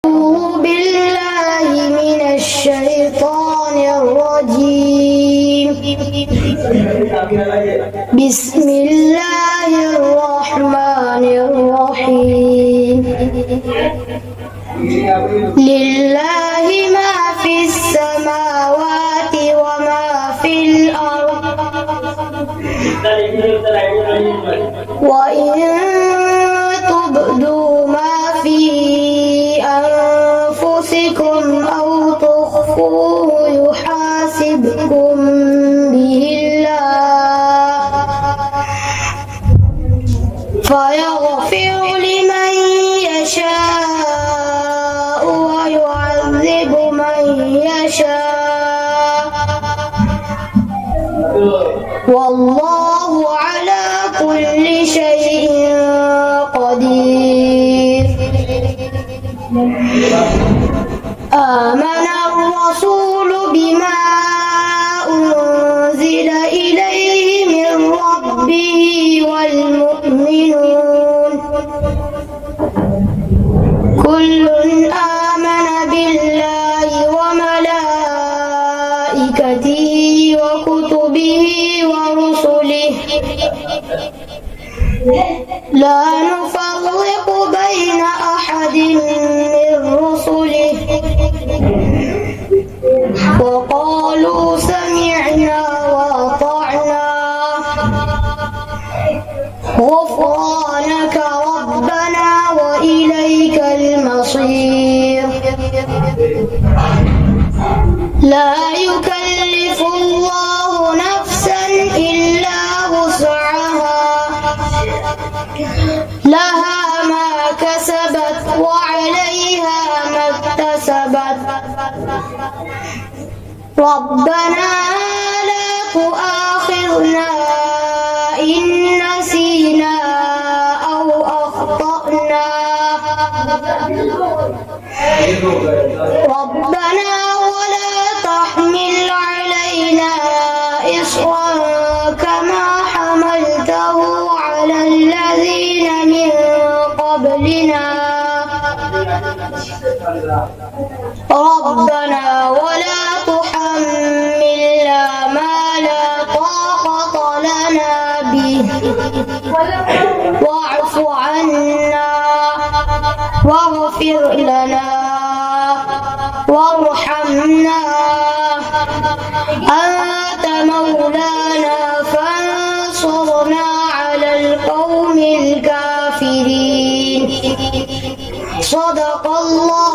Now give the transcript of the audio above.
أعوذ بالله من الشيطان الرجيم. بسم الله الرحمن الرحيم. لله ما في السماوات وما في الأرض وإن تبدوا ما في أنفسكم أو تخفوه يحاسبكم به الله فيغفر لمن يشاء ويعذب من يشاء والله على كل شيء قدير. آمن الرسول بما أنزل إليه من ربه والمؤمنون كل آمن بالله وملائكته وكتبه ورسله لا نفرق بين أحد من رسله وقالوا سمعنا وأطعنا غفرانك ربنا وإليك المصير. لا يكلف الله نفسا إلا وسعها لها ما كسبت وعليها ما اكتسبت ربنا لا تؤاخذنا إن نسينا أو أخطأنا ربنا ولا تحمل علينا إصرا كما حملته على الذين من قبلنا ربنا ولا تحملنا ما لا طاقة لنا به واعف عنا واغفر لنا وارحمنا أنت مولانا فانصرنا على القوم الكافرين. صدق الله